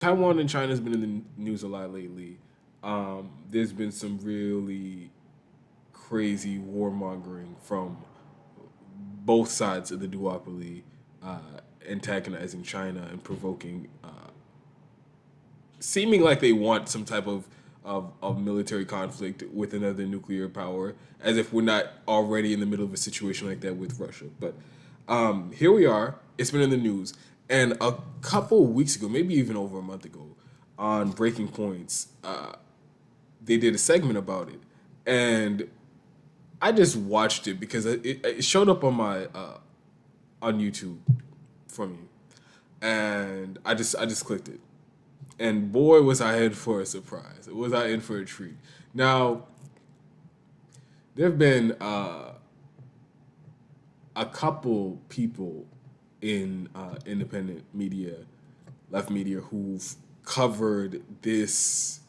Taiwan and China has been in the news a lot lately. There's been some really crazy warmongering from both sides of the duopoly, uh, antagonizing China and provoking, seeming like they want some type of military conflict with another nuclear power, as if we're not already in the middle of a situation like that with Russia. But here we are. It's been in the news. And a couple weeks ago, maybe even over a month ago, on Breaking Points, they did a segment about it. And I just watched it because it showed up on my on YouTube for me, and I just clicked it, and boy was I in for a surprise. Was I in for a treat? Now there have been a couple people in independent media, left media, who've covered this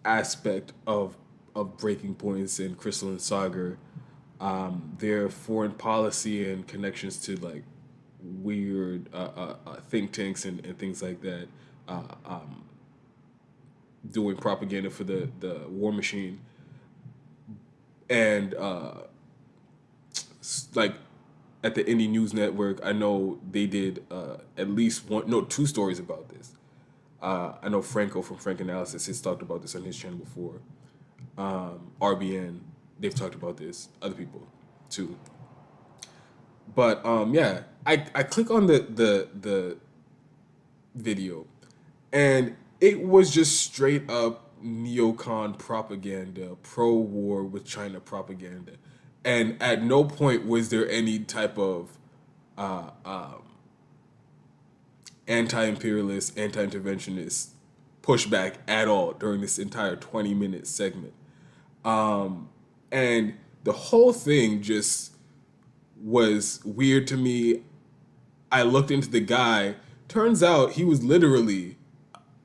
aspect of Breaking Points and Crystal and Sagar, their foreign policy and connections to like weird think tanks and things like that, uh, um, doing propaganda for the war machine, and like at the Indie News Network, I know they did at least one, no, two stories about this. I know Franco from Frank Analysis has talked about this on his channel before. RBN, they've talked about this. Other people, too. But yeah, I click on the video, and it was just straight up neocon propaganda, pro war with China propaganda, and at no point was there any type of uh, um, anti-imperialist, anti-interventionist pushback at all during this entire 20-minute segment. And the whole thing just was weird to me. I looked into the guy. Turns out he was literally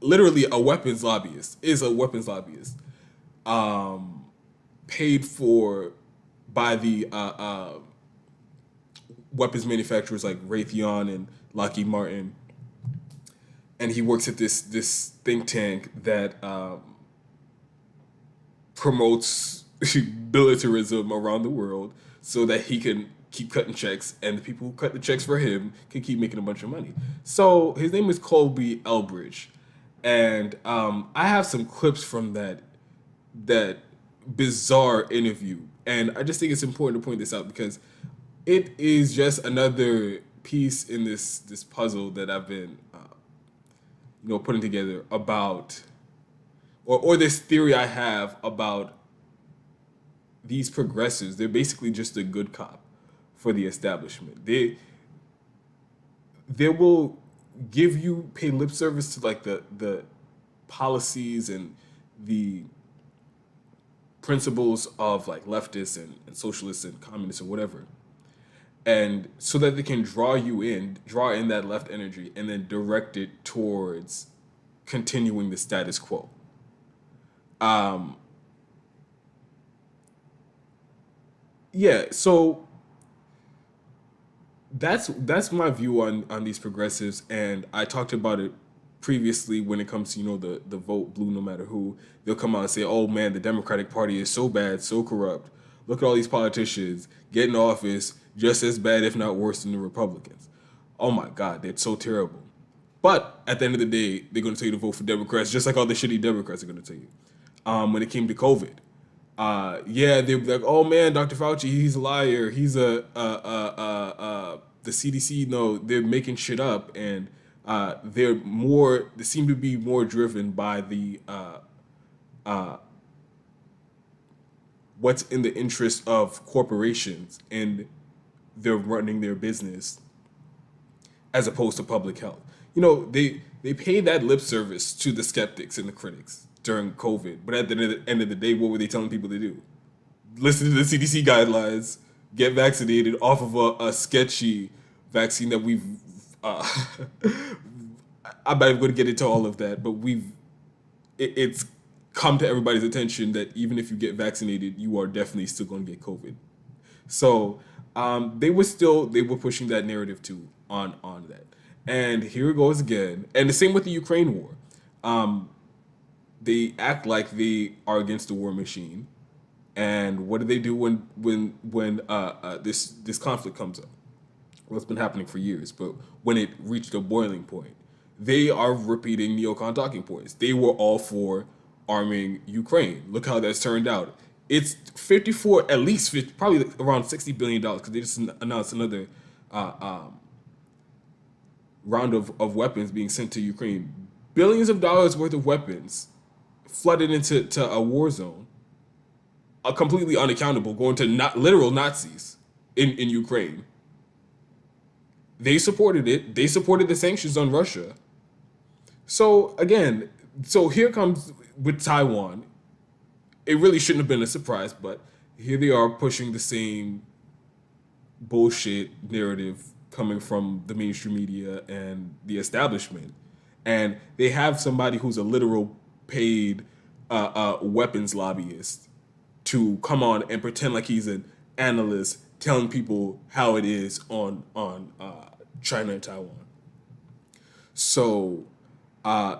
a weapons lobbyist. Is a weapons lobbyist, paid for by the weapons manufacturers like Raytheon and Lockheed Martin, and he works at this think tank that promotes militarism around the world so that he can keep cutting checks, and the people who cut the checks for him can keep making a bunch of money. So his name is Colby Elbridge, and I have some clips from that bizarre interview, and I just think it's important to point this out because it is just another piece in this puzzle that I've been putting together about, or this theory I have about these progressives. They're basically just a good cop for the establishment. They will give you pay lip service to like the policies and the principles of like leftists and socialists and communists or whatever, and so that they can draw in that left energy and then direct it towards continuing the status quo. um yeah, so that's my view on these progressives, and I talked about it previously when it comes to the vote blue no matter who. They'll come out and say, oh man, the Democratic Party is so bad, so corrupt. Look at all these politicians get in office just as bad if not worse than the Republicans. Oh my god, they're so terrible. But at the end of the day, they're going to tell you to vote for Democrats, just like all the shitty Democrats are going to tell you. When it came to COVID, yeah, they're like, oh man, Dr. Fauci, he's a liar. He's the CDC. No, they're making shit up, and they seem to be more driven by the what's in the interest of corporations, and they're running their business as opposed to public health. They pay that lip service to the skeptics and the critics during COVID, but at the end of the day, what were they telling people to do? Listen to the CDC guidelines, get vaccinated off of a sketchy vaccine that we've. Uh, I'm not even going to get into all of that, but it's come to everybody's attention that even if you get vaccinated, you are definitely still going to get COVID. So they were pushing that narrative too on that, And here it goes again. And the same with the Ukraine war. Um, they act like they are against the war machine. And what do they do when this conflict comes up? Well, it's been happening for years, but when it reached a boiling point, they are repeating neocon talking points. They were all for arming Ukraine. Look how that's turned out. It's 54, at least 50, probably around $60 billion because they just announced another uh, um, round of weapons being sent to Ukraine. Billions of dollars worth of weapons flooded into a war zone, completely unaccountable, going to not literal Nazis in Ukraine. They supported it. They supported the sanctions on Russia. So again, so here comes with Taiwan. It really shouldn't have been a surprise, but here they are pushing the same bullshit narrative coming from the mainstream media and the establishment. And they have somebody who's a literal paid weapons lobbyist to come on and pretend like he's an analyst telling people how it is on China and Taiwan. So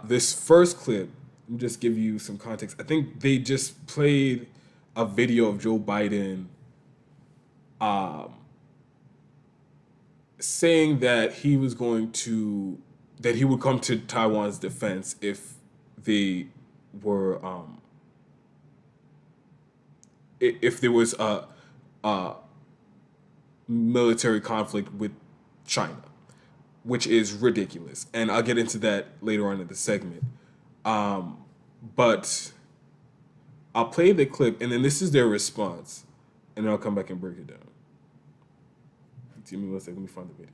this first clip, let me just give you some context. I think they just played a video of Joe Biden saying that he was going to that he would come to Taiwan's defense if they were if there was a military conflict with China, which is ridiculous. And I'll get into that later on in the segment. But I'll play the clip, and then this is their response, and then I'll come back and break it down. Give me one second. Let me find the video.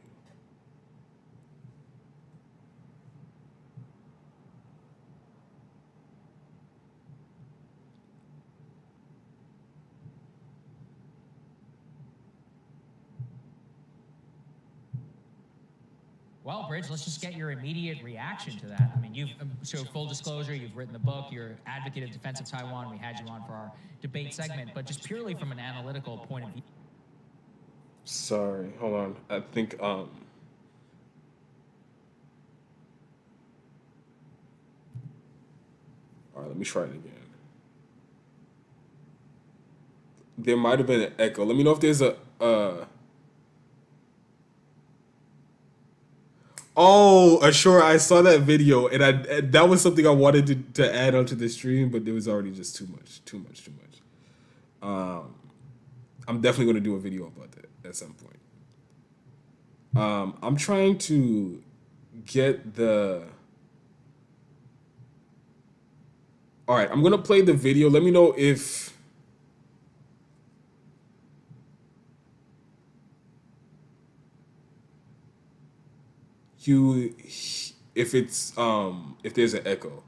Well, Bridge, let's just get your immediate reaction to that. I mean, so full disclosure, you've written the book, you're advocate of defense of Taiwan. We had you on for our debate segment, but just purely from an analytical point of view. Sorry, hold on. I think all right, let me try it again. There might have been an echo. Let me know if there's a Oh, sure. I saw that video, and that was something I wanted to add onto the stream, but there was already just too much. I'm definitely going to do a video about that at some point. I'm trying to get the. All right, I'm going to play the video. Let me know if. If there's an echo.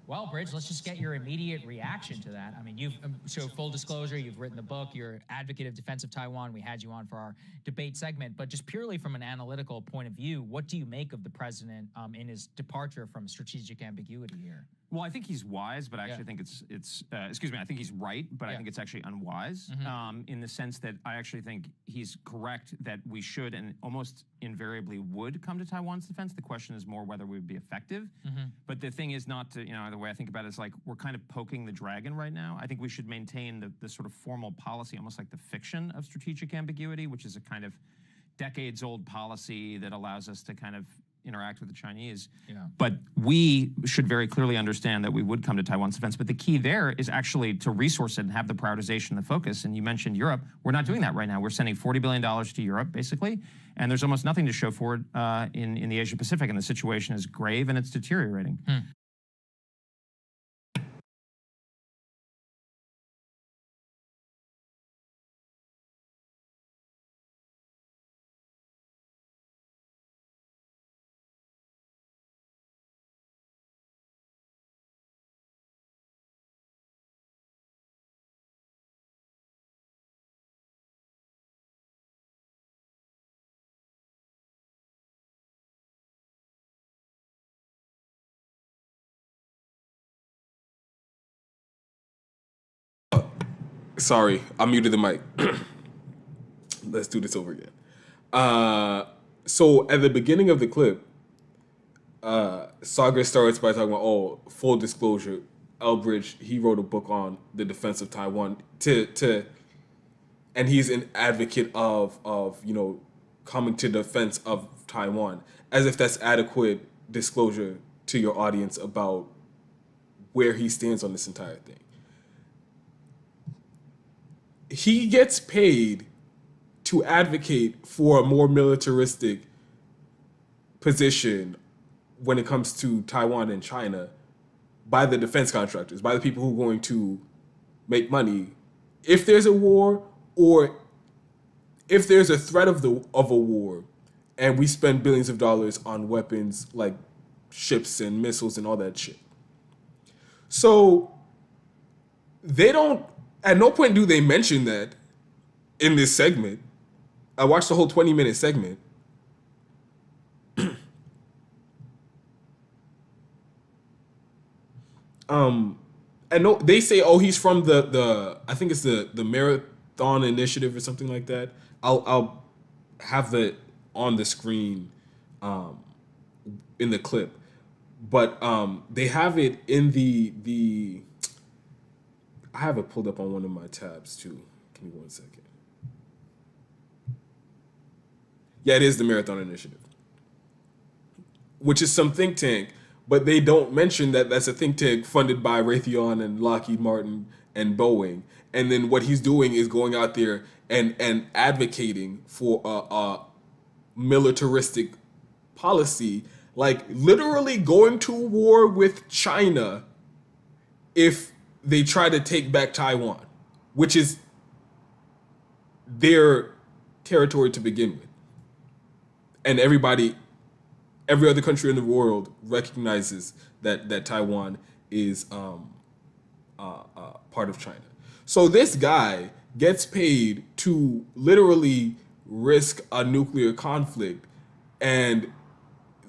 Well, Bridge, let's just get your immediate reaction to that. I mean, so full disclosure, you've written the book, you're advocate of defense of Taiwan. We had you on for our debate segment, but just purely from an analytical point of view, what do you make of the president in his departure from strategic ambiguity here? Well, I think he's wise, but I actually think I think he's right, but I think it's actually unwise in the sense that I actually think he's correct that we should and almost invariably would come to Taiwan's defense. The question is more whether we would be effective. But the thing is not to, the way I think about it is like we're kind of poking the dragon right now. I think we should maintain the sort of formal policy, almost like the fiction of strategic ambiguity, which is a kind of decades-old policy that allows us to kind of interact with the Chinese. But we should very clearly understand that we would come to Taiwan's defense. But the key there is actually to resource it and have the prioritization, the focus. And you mentioned Europe. We're not doing that right now. We're sending $40 billion to Europe, basically. And there's almost nothing to show for it in the Asia Pacific. And the situation is grave and it's deteriorating. Sorry, I muted the mic. Let's do this over again. So at the beginning of the clip, Sagar starts by talking about, oh, full disclosure, Elbridge, he wrote a book on the defense of Taiwan and he's an advocate of coming to defense of Taiwan, as if that's adequate disclosure to your audience about where he stands on this entire thing. He gets paid to advocate for a more militaristic position when it comes to Taiwan and China by the defense contractors, by the people who are going to make money if there's a war, or if there's a threat of a war, and we spend billions of dollars on weapons like ships and missiles and all that shit. So they don't, at no point do they mention that in this segment. I watched the whole 20-minute segment. And no, they say, oh, he's from the I think it's the Marathon Initiative or something like that. I'll have that on the screen in the clip. But they have it in the I have it pulled up on one of my tabs too. Give me 1 second. Yeah, it is the Marathon Initiative, which is some think tank, but they don't mention that that's a think tank funded by Raytheon and Lockheed Martin and Boeing. And then what he's doing is going out there and advocating for a militaristic policy, like literally going to war with China if they try to take back Taiwan, which is their territory to begin with. And every other country in the world recognizes that Taiwan is part of China. So this guy gets paid to literally risk a nuclear conflict, and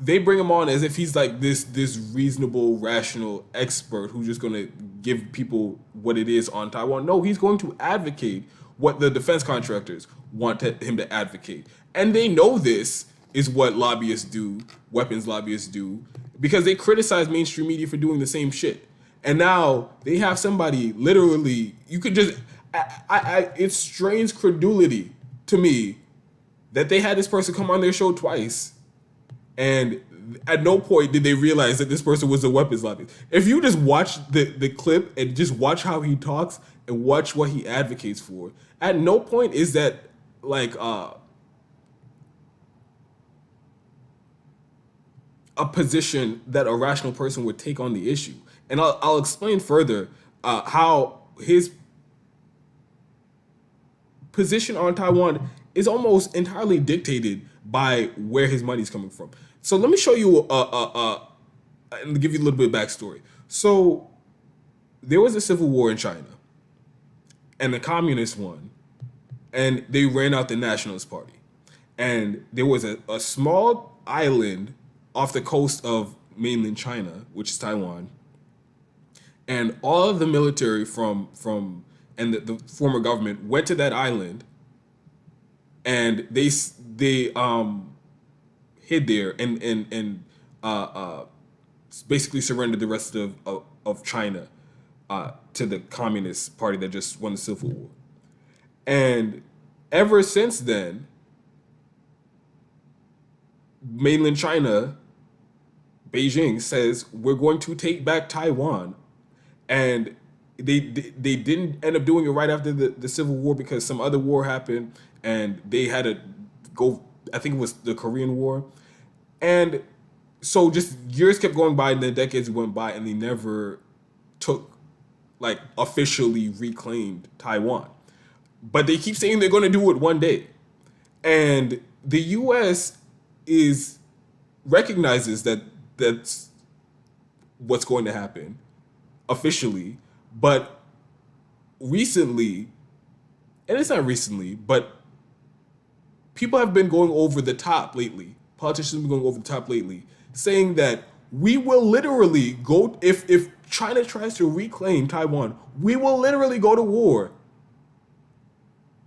they bring him on as if he's like this reasonable, rational expert who's just going to give people what it is on Taiwan. No, he's going to advocate what the defense contractors want him to advocate. And they know this is what lobbyists do, weapons lobbyists do, because they criticize mainstream media for doing the same shit. And now they have somebody literally, you could just, it strains credulity to me that they had this person come on their show twice, and at no point did they realize that this person was a weapons lobbyist. If you just watch the clip and just watch how he talks and watch what he advocates for, at no point is that like a position that a rational person would take on the issue. And I'll explain further how his position on Taiwan is almost entirely dictated by where his money's coming from. So let me show you and give you a little bit of backstory. So there was a civil war in China, and the communists won, and they ran out the Nationalist Party. And there was a small island off the coast of mainland China, which is Taiwan, and all of the military from the former government went to that island, and they hid there and basically surrendered the rest of China to the Communist Party that just won the Civil War. And ever since then, mainland China, Beijing, says we're going to take back Taiwan. And they didn't end up doing it right after the Civil War because some other war happened and they had to go, I think it was the Korean War. And so just years kept going by and then decades went by and they never officially reclaimed Taiwan. But they keep saying they're going to do it one day. And the U.S. recognizes that that's what's going to happen officially, but recently, and it's not recently, but people have been going over the top lately. Politicians have been going over the top lately, saying that we will literally go, if China tries to reclaim Taiwan, we will literally go to war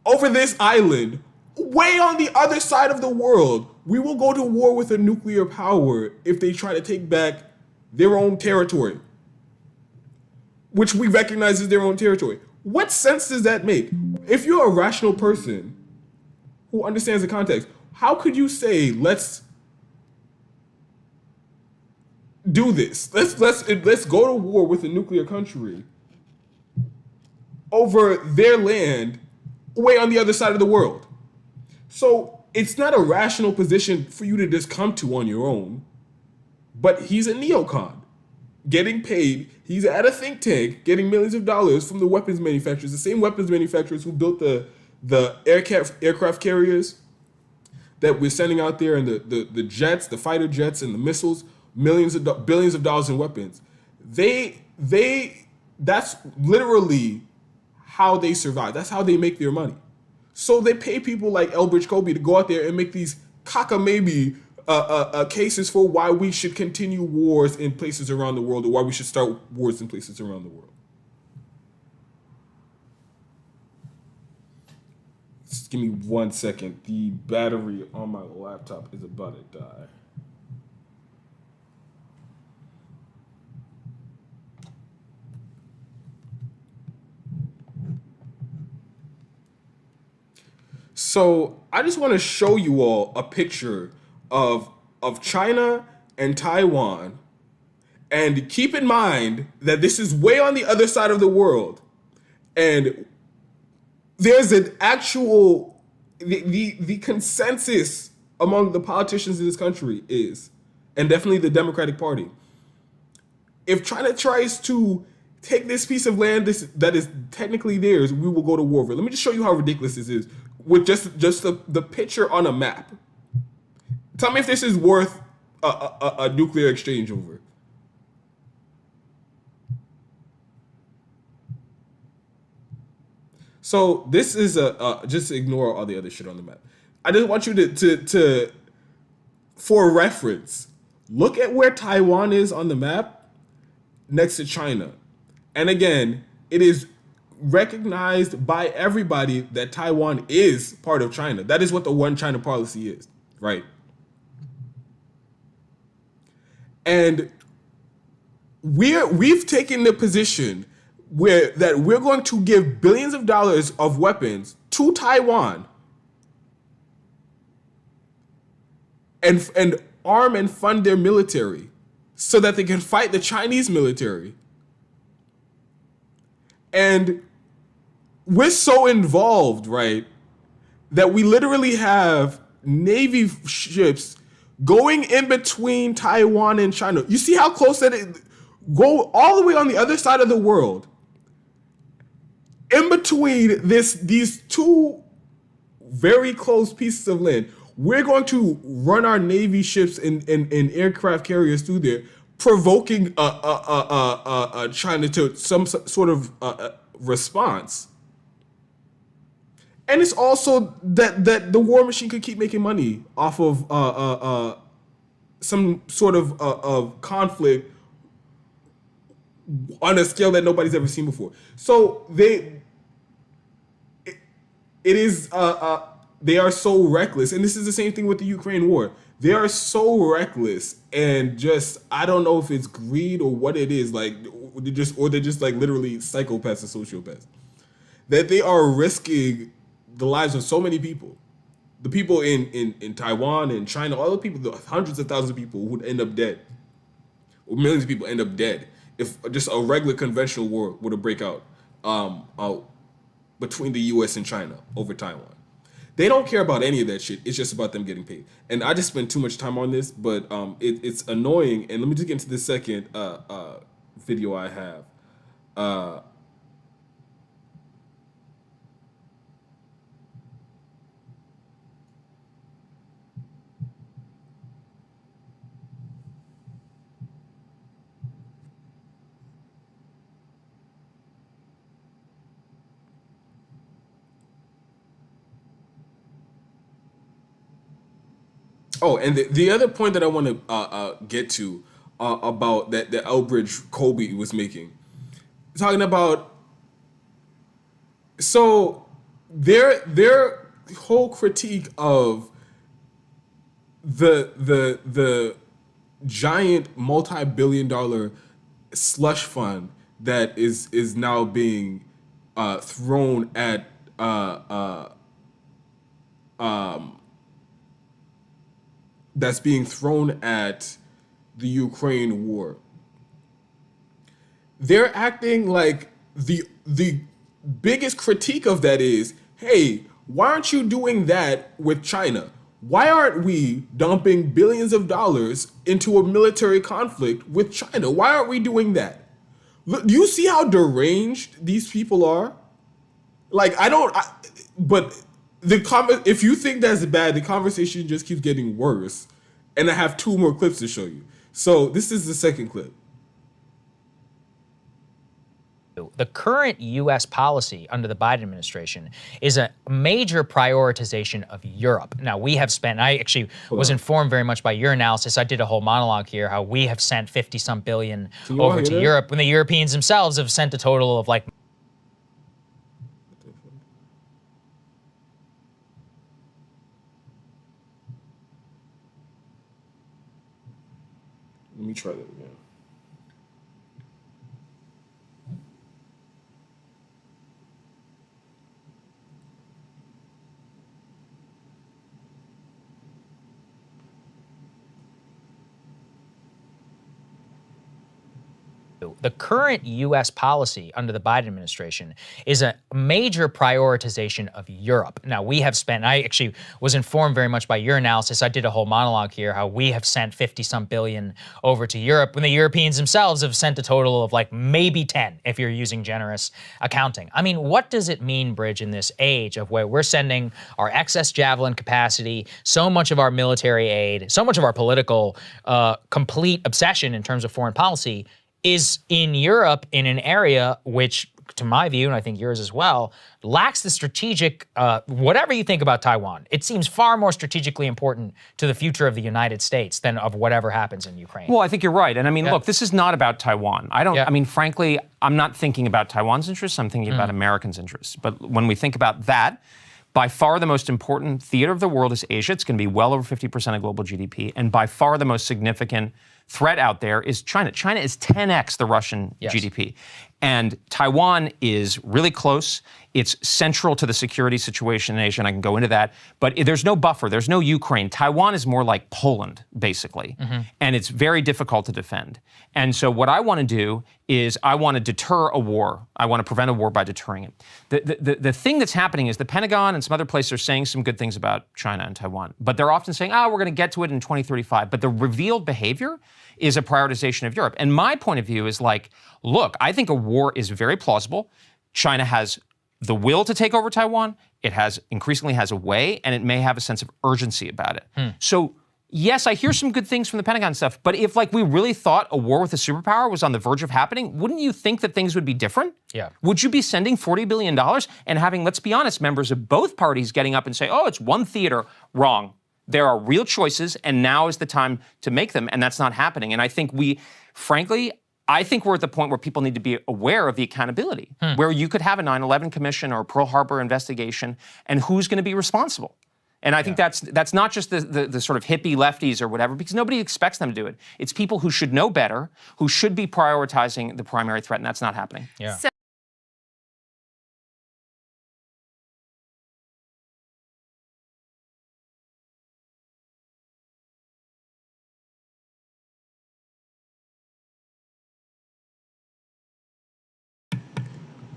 over this island way on the other side of the world we will go to war with a nuclear power if they try to take back their own territory, which we recognize as their own territory. What sense does that make? If you're a rational person who understands the context, how could you say, let's do this? Let's go to war with a nuclear country over their land way on the other side of the world. So it's not a rational position for you to just come to on your own. But he's a neocon, getting paid. He's at a think tank, getting millions of dollars from the weapons manufacturers, the same weapons manufacturers who built the aircraft carriers that we're sending out there, and the jets, the fighter jets, and the missiles, billions of dollars in weapons. That's literally how they survive. That's how they make their money. So they pay people like Elbridge Colby to go out there and make these cockamamie cases for why we should continue wars in places around the world, or why we should start wars in places around the world. Just give me 1 second. The battery on my laptop is about to die. So I just want to show you all a picture of China and Taiwan, and keep in mind that this is way on the other side of the world, and there's an actual the consensus among the politicians in this country is, and definitely the Democratic Party, if China tries to take this piece of land that is technically theirs, we will go to war over it. Let me just show you how ridiculous this is with just the picture on a map. Tell me if this is worth a nuclear exchange over. So this is just ignore all the other shit on the map. I just want you to for reference, look at where Taiwan is on the map next to China. And again, it is recognized by everybody that Taiwan is part of China. That is what the one China policy is, right? And we've taken the position that we're going to give billions of dollars of weapons to Taiwan and arm and fund their military so that they can fight the Chinese military. And we're so involved, right, that we literally have Navy ships going in between Taiwan and China. You see how close that is? Go all the way on the other side of the world. In between these two very close pieces of land, we're going to run our Navy ships and aircraft carriers through there, provoking China to some sort of response. And it's also that the war machine could keep making money off of some sort of conflict on a scale that nobody's ever seen before. So they are so reckless, and this is the same thing with the Ukraine war. They are so reckless, and just I don't know if it's greed or what it is, like they're just like literally psychopaths and sociopaths, that they are risking the lives of so many people. The people in Taiwan and China, all the people, the hundreds of thousands of people would end up dead, or millions of people end up dead if just a regular conventional war were to break out between the U.S. and China over Taiwan. They don't care about any of that shit. It's just about them getting paid. And I just spent too much time on this, but it's annoying. And let me just get into the second video I have. Oh, and the other point that I want to get to about that Elbridge Colby was making, talking about, so their whole critique of the giant multi-billion-dollar slush fund that is now being thrown at that's being thrown at the Ukraine war. They're acting like the biggest critique of that is, hey, why aren't you doing that with China? Why aren't we dumping billions of dollars into a military conflict with China? Why aren't we doing that? Look, do you see how deranged these people are? Like, but if you think that's bad, the conversation just keeps getting worse. And I have 2 more clips to show you. So this is the second clip. The current U.S. policy under the Biden administration is a major prioritization of Europe. Now, we have spent, I actually was informed very much by your analysis. I did a whole monologue here, how we have sent 50-some billion over to Europe, when the Europeans themselves have sent a total of like... Let me try that again. The current U.S. policy under the Biden administration is a major prioritization of Europe. Now, we have spent, I actually was informed very much by your analysis. I did a whole monologue here, how we have sent 50-some billion over to Europe, when the Europeans themselves have sent a total of like maybe 10, if you're using generous accounting. I mean, what does it mean, Bridge, in this age of where we're sending our excess javelin capacity, so much of our military aid, so much of our political complete obsession in terms of foreign policy is in Europe, in an area which, to my view, and I think yours as well, lacks the strategic, whatever you think about Taiwan, it seems far more strategically important to the future of the United States than of whatever happens in Ukraine. Well, I think you're right. And I mean, look, this is not about Taiwan. I mean, frankly, I'm not thinking about Taiwan's interests. I'm thinking about Americans' interests. But when we think about that, by far the most important theater of the world is Asia. It's going to be well over 50% of global GDP. And by far the most significant threat out there is China. China is 10x the Russian GDP. And Taiwan is really close. It's central to the security situation in Asia, and I can go into that. But there's no buffer. There's no Ukraine. Taiwan is more like Poland, basically. And it's very difficult to defend. And so what I want to do is I want to deter a war. I want to prevent a war by deterring it. The thing that's happening is the Pentagon and some other places are saying some good things about China and Taiwan. But they're often saying, we're going to get to it in 2035. But the revealed behavior is a prioritization of Europe. And my point of view is like, look, I think a war is very plausible. China has the will to take over Taiwan. It increasingly has a way, and it may have a sense of urgency about it. So yes, I hear some good things from the Pentagon stuff, but if like we really thought a war with a superpower was on the verge of happening, wouldn't you think that things would be different? Yeah. Would you be sending $40 billion and having, let's be honest, members of both parties getting up and say, it's one theater? Wrong. There are real choices, and now is the time to make them, and that's not happening. And I think frankly, I think we're at the point where people need to be aware of the accountability, where you could have a 9/11 commission or a Pearl Harbor investigation, and who's going to be responsible. And I think that's not just the sort of hippie lefties or whatever, because nobody expects them to do it. It's people who should know better, who should be prioritizing the primary threat, and that's not happening. Yeah.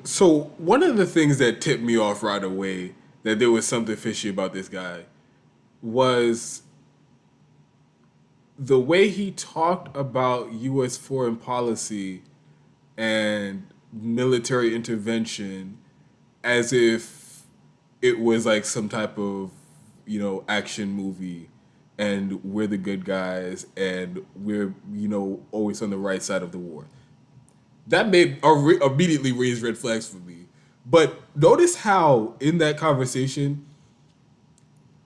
So one of the things that tipped me off right away that there was something fishy about this guy was the way he talked about U.S. foreign policy and military intervention as if it was like some type of, action movie and we're the good guys and we're, always on the right side of the war. That immediately raised red flags for me. But notice how in that conversation,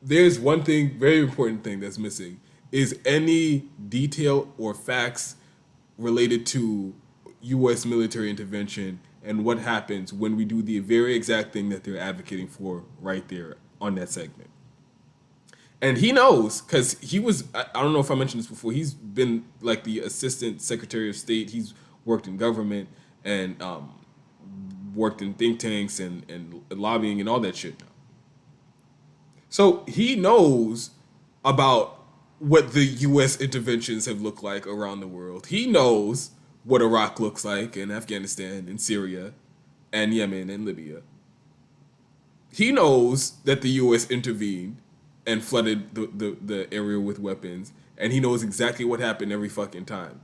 there's one thing, very important thing that's missing, is any detail or facts related to U.S. military intervention and what happens when we do the very exact thing that they're advocating for right there on that segment. And he knows because he was, I don't know if I mentioned this before, he's been like the assistant secretary of state. He's worked in government and worked in think tanks and lobbying and all that shit now. So he knows about what the U.S. interventions have looked like around the world. He knows what Iraq looks like and Afghanistan and Syria and Yemen and Libya. He knows that the U.S. intervened and flooded the area with weapons, and he knows exactly what happened every fucking time.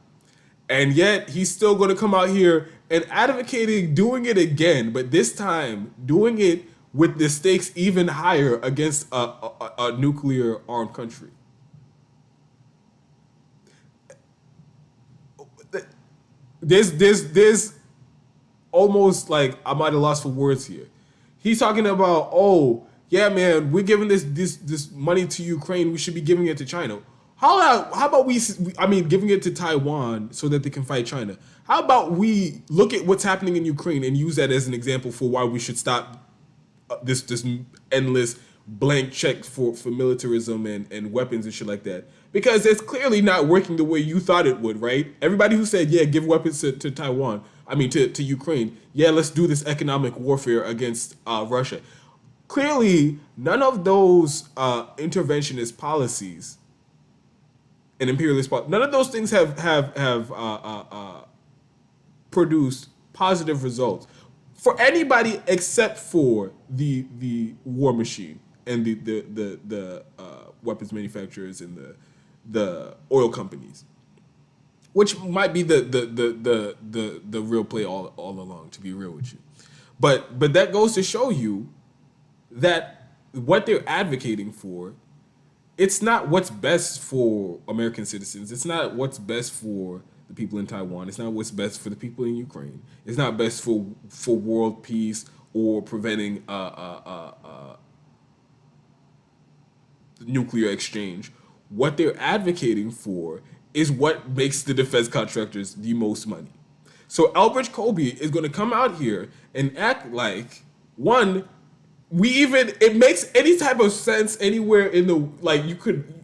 And yet, he's still going to come out here and advocating doing it again, but this time doing it with the stakes even higher against a nuclear armed country. There's almost like I'm at a loss for words here. He's talking about, oh yeah, man, we're giving this money to Ukraine. We should be giving it to China. How about giving it to Taiwan so that they can fight China? How about we look at what's happening in Ukraine and use that as an example for why we should stop this endless blank check for militarism and weapons and shit like that? Because it's clearly not working the way you thought it would, right? Everybody who said, yeah, give weapons to Taiwan, to Ukraine, yeah, let's do this economic warfare against Russia. Clearly, none of those interventionist policies and imperialist policies, none of those things have produced positive results for anybody except for the war machine and the weapons manufacturers and the oil companies, which might be the real play all along, to be real with you. But that goes to show you that what they're advocating for, it's not what's best for American citizens. It's not what's best for the people in Taiwan. It's not what's best for the people in Ukraine. It's not best for world peace or preventing nuclear exchange. What they're advocating for is what makes the defense contractors the most money. So Elbridge Colby is going to come out here and act like, one, it makes any type of sense anywhere in the, like, you could,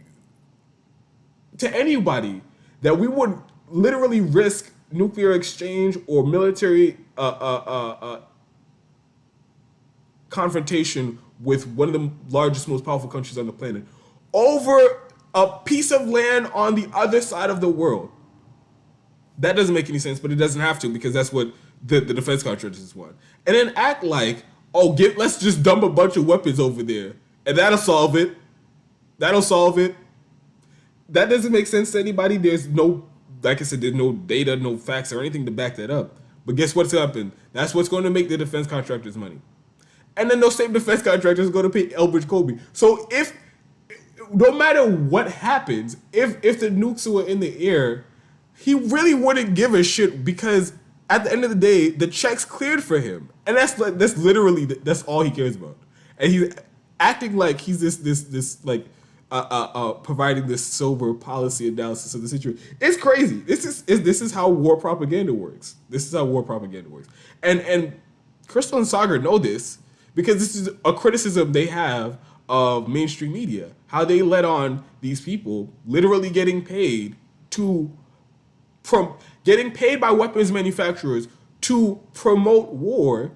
to anybody, that we would literally risk nuclear exchange or military confrontation with one of the largest, most powerful countries on the planet over a piece of land on the other side of the world. That doesn't make any sense, but it doesn't have to, because that's what the defense contractors want. And then act like, let's just dump a bunch of weapons over there, and that'll solve it. That'll solve it. That doesn't make sense to anybody. There's no, like I said, there's no data, no facts, or anything to back that up. But guess what's happened? That's what's going to make the defense contractors money. And then those same defense contractors are going to pay Elbridge Colby. So no matter what happens, if the nukes were in the air, he really wouldn't give a shit, because at the end of the day, the check's cleared for him, and that's literally all he cares about. And he's acting like he's this providing this sober policy analysis of the situation. It's crazy. This is how war propaganda works. This is how war propaganda works. And Crystal and Sagar know this, because this is a criticism they have of mainstream media, how they let on these people literally getting paid by weapons manufacturers to promote war.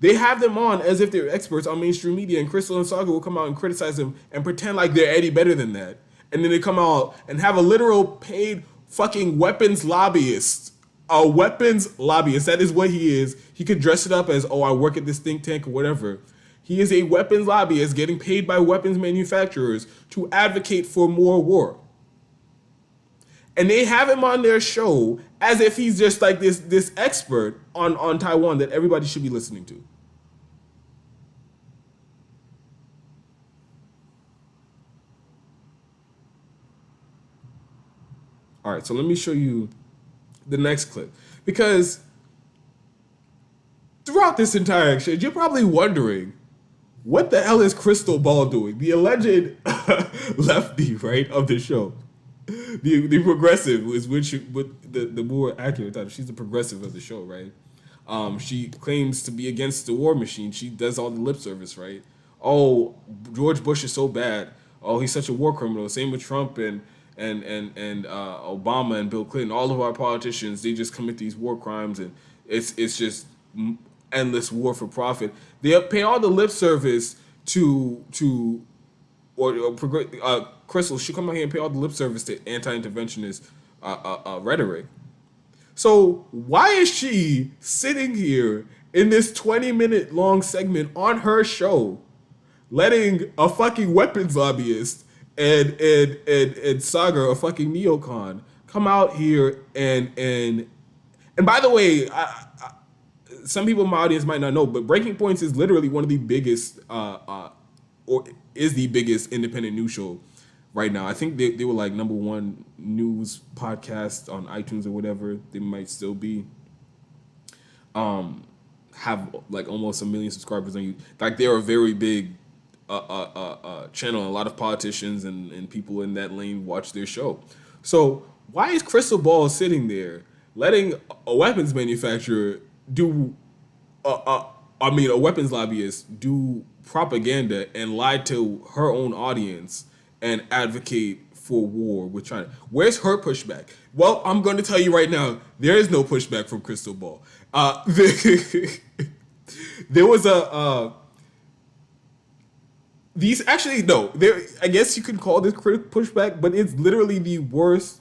They have them on as if they're experts on mainstream media, and Crystal and Saga will come out and criticize them and pretend like they're any better than that. And then they come out and have a literal paid fucking weapons lobbyist. A weapons lobbyist. That is what he is. He could dress it up as, I work at this think tank or whatever. He is a weapons lobbyist getting paid by weapons manufacturers to advocate for more war. And they have him on their show as if he's just like this expert on Taiwan that everybody should be listening to. All right, so let me show you the next clip. Because throughout this entire exchange, you're probably wondering, what the hell is Crystal Ball doing? The alleged lefty, right, of the show. The progressive is the more accurate title. She's the progressive of the show, right? She claims to be against the war machine. She does all the lip service, right? Oh, George Bush is so bad. oh, he's such a war criminal. Same with Trump and Obama and Bill Clinton. All of our politicians, they just commit these war crimes, and it's just endless war for profit. They pay all the lip service to Crystal should come out here and pay all the lip service to anti-interventionist rhetoric. So why is she sitting here in this 20-minute long segment on her show, letting a fucking weapons lobbyist and Saga, a fucking neocon, come out here and by the way, some people in my audience might not know, but Breaking Points is literally one of the biggest, or is the biggest independent news show right now. I think they were like #1 news podcast on iTunes or whatever. They might still be. Have like almost 1 million subscribers on YouTube. Like they're a very big channel. A lot of politicians and people in that lane watch their show. So why is Crystal Ball sitting there letting a weapons manufacturer do, a weapons lobbyist do propaganda and lie to her own audience and advocate for war with China? Where's her pushback? Well, I'm going to tell you right now, there is no pushback from Crystal Ball. There was I guess you could call this pushback, but it's literally the worst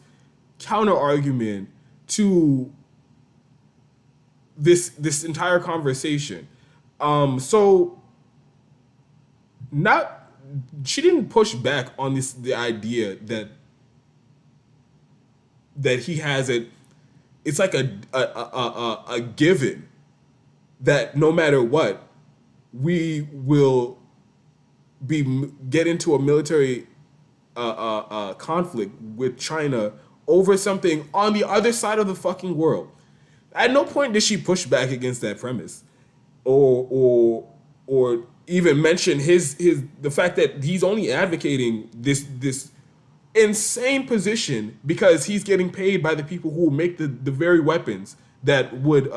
counter argument to this entire conversation. She didn't push back on the idea that he has it. It's like a given that no matter what, we will get into a military conflict with China over something on the other side of the fucking world. At no point did she push back against that premise, or even mention the fact that he's only advocating this insane position because he's getting paid by the people who make the very weapons that would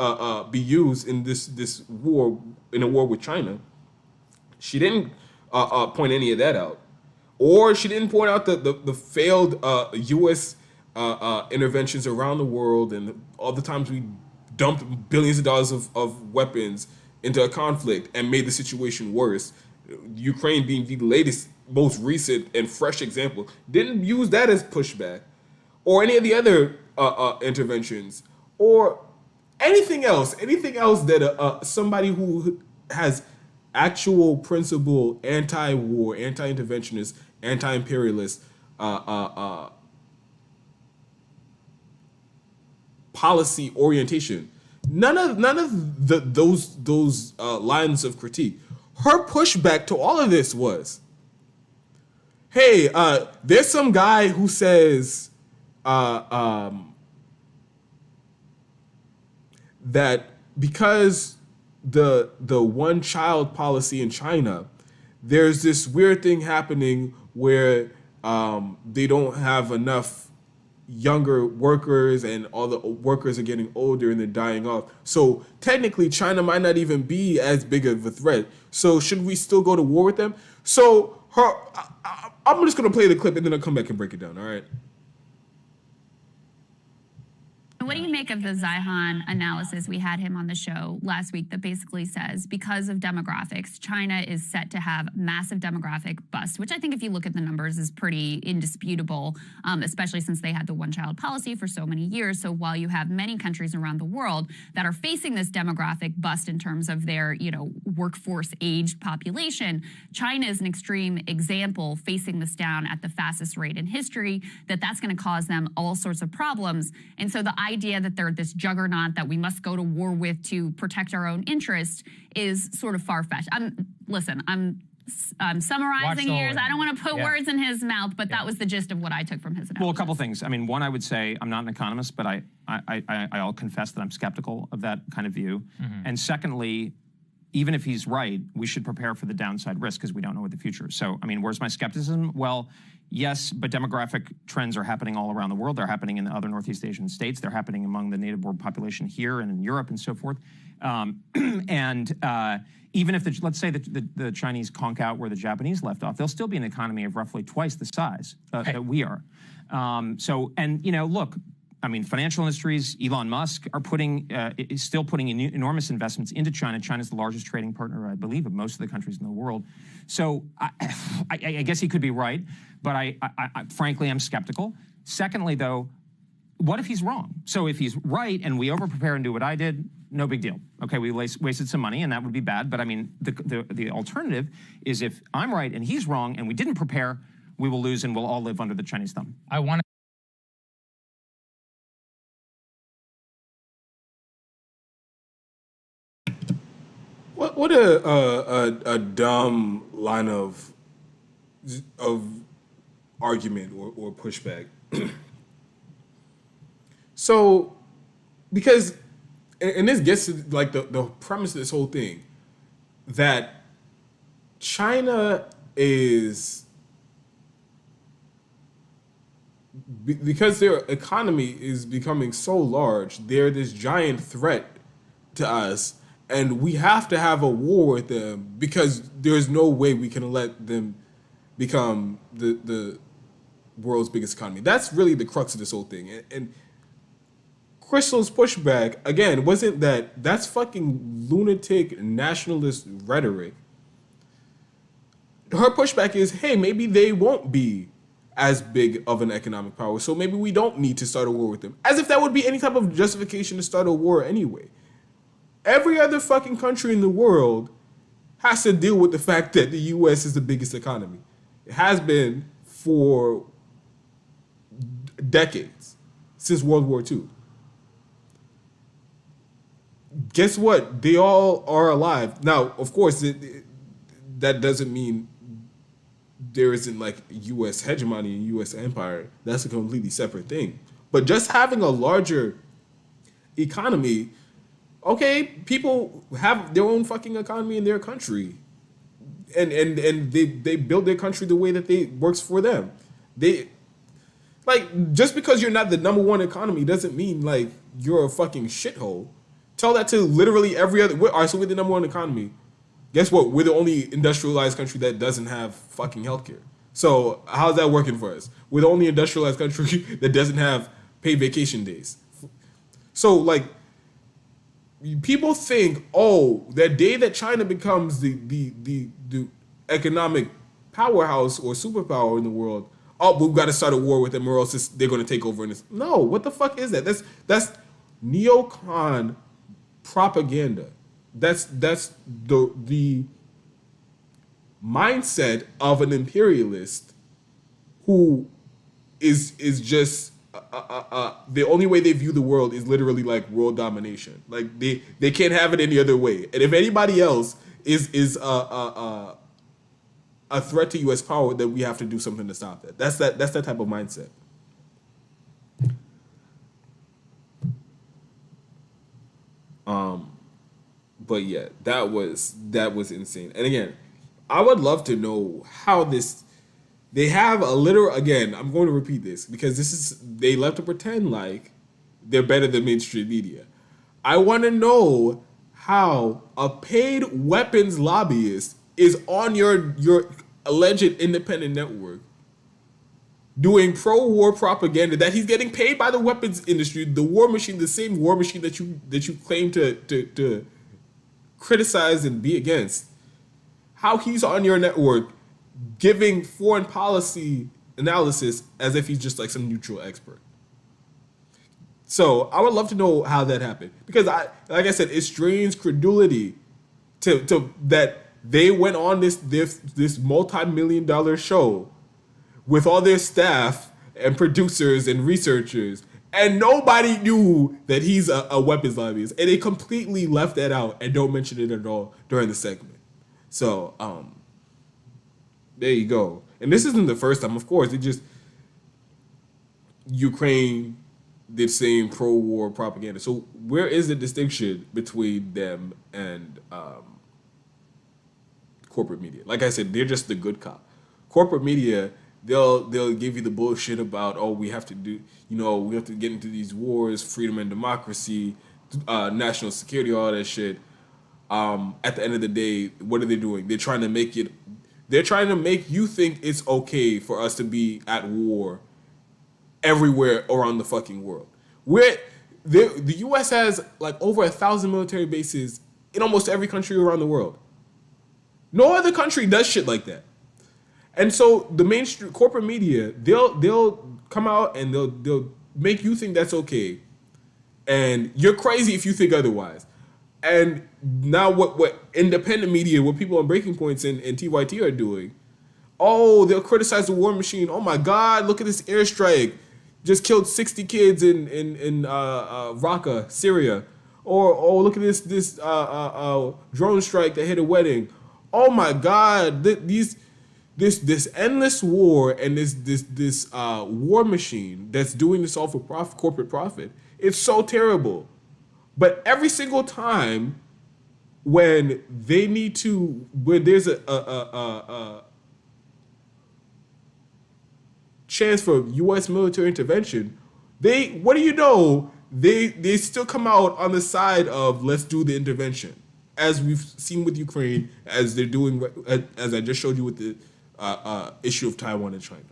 be used in this war, in a war with China. She didn't point any of that out, or she didn't point out the failed U.S. Interventions around the world and all the times we dumped billions of dollars of weapons into a conflict and made the situation worse. Ukraine being the latest, most recent and fresh example, didn't use that as pushback, or any of the other interventions, or anything else that somebody who has actual principle, anti-war, anti-interventionist, anti-imperialist policy orientation. None of those lines of critique. Her pushback to all of this was, hey, there's some guy who says that because the one-child policy in China, there's this weird thing happening where they don't have enough younger workers and all the workers are getting older and they're dying off. So technically China might not even be as big of a threat. So should we still go to war with them? So I'm just going to play the clip and then I'll come back and break it down, all right? What do you make of the Zihan analysis? We had him on the show last week that basically says because of demographics, China is set to have massive demographic bust, which I think if you look at the numbers is pretty indisputable, especially since they had the one-child policy for so many years. So while you have many countries around the world that are facing this demographic bust in terms of their, workforce aged population, China is an extreme example facing this down at the fastest rate in history, that's going to cause them all sorts of problems. And so the idea that they're this juggernaut that we must go to war with to protect our own interests is sort of far-fetched. I'm summarizing here. I don't want to put words in his mouth, but that was the gist of what I took from his analysis. Well, a couple things. I mean, one, I would say I'm not an economist, but I'll confess that I'm skeptical of that kind of view. Mm-hmm. And secondly, even if he's right, we should prepare for the downside risk because we don't know what the future is. So, I mean, where's my skepticism? Well, yes, but demographic trends are happening all around the world. They're happening in the other Northeast Asian states. They're happening among the native-born population here and in Europe and so forth. Even if, let's say the Chinese conk out where the Japanese left off, they'll still be an economy of roughly twice the size that we are. Look, I mean, financial industries, Elon Musk is still putting enormous investments into China. China's the largest trading partner, I believe, of most of the countries in the world. So I guess he could be right, but I frankly, I'm skeptical. Secondly, though, what if he's wrong? So if he's right and we overprepare and do what I did, no big deal. Okay, we wasted some money and that would be bad. But I mean, the alternative is if I'm right and he's wrong and we didn't prepare, we will lose and we'll all live under the Chinese thumb. I want to. What a dumb line of argument or pushback. So, because, and this gets to like the premise of this whole thing, that China is, because their economy is becoming so large, they're this giant threat to us. And we have to have a war with them because there's no way we can let them become the world's biggest economy. That's really the crux of this whole thing. And Crystal's pushback, again, wasn't that's fucking lunatic nationalist rhetoric. Her pushback is, hey, maybe they won't be as big of an economic power, so maybe we don't need to start a war with them. As if that would be any type of justification to start a war anyway. Every other fucking country in the world has to deal with the fact that the U.S. is the biggest economy. It has been for decades, since World War II. Guess what? They all are alive. Now, of course, that doesn't mean there isn't like U.S. hegemony and U.S. empire. That's a completely separate thing. But just having a larger economy, okay, people have their own fucking economy in their country. And they build their country the way that works for them. Just because you're not the number one economy doesn't mean like you're a fucking shithole. Tell that to literally every other. All right, so we're the number one economy. Guess what? We're the only industrialized country that doesn't have fucking healthcare. So how's that working for us? We're the only industrialized country that doesn't have paid vacation days. So like, people think, oh, that day that China becomes the economic powerhouse or superpower in the world, oh, we've got to start a war with them or else they're going to take over. No, what the fuck is that? That's neocon propaganda. That's the mindset of an imperialist who is just the only way they view the world is literally like world domination. Like they can't have it any other way. And if anybody else is a threat to U.S. power, then we have to do something to stop that. That's that type of mindset. But yeah, that was insane. And again, I would love to know how they have a literal, again, I'm going to repeat this because they love to pretend like they're better than mainstream media. I want to know how a paid weapons lobbyist is on your alleged independent network doing pro-war propaganda that he's getting paid by the weapons industry, the war machine, the same war machine that you claim to criticize and be against. How he's on your network giving foreign policy analysis as if he's just like some neutral expert. So I would love to know how that happened because like I said, it strains credulity to that they went on this multi-million-dollar show with all their staff and producers and researchers, and nobody knew that he's a weapons lobbyist, and they completely left that out and don't mention it at all during the segment. So there you go. And this isn't the first time, of course. Ukraine did same pro-war propaganda. So where is the distinction between them and corporate media. Like I said, they're just the good cop. Corporate media, they'll give you the bullshit about, oh, we have to do, we have to get into these wars, freedom and democracy, national security, all that shit. At the end of the day, what are they doing? They're trying to make you think it's okay for us to be at war everywhere around the fucking world. The U.S. has like over 1,000 military bases in almost every country around the world. No other country does shit like that. And so the mainstream corporate media, they'll come out and they'll make you think that's okay, and you're crazy if you think otherwise. And now what independent media, what people on Breaking Points and TYT are doing, they'll criticize the war machine. Oh my God, look at this airstrike, just killed 60 kids in Raqqa, Syria. Or look at this drone strike that hit a wedding. Oh my God, this endless war and this war machine that's doing this all for corporate profit. It's so terrible. But every single time when there's a chance for U.S. military intervention, they still come out on the side of let's do the intervention, as we've seen with Ukraine, as they're doing, as I just showed you with the issue of Taiwan and China.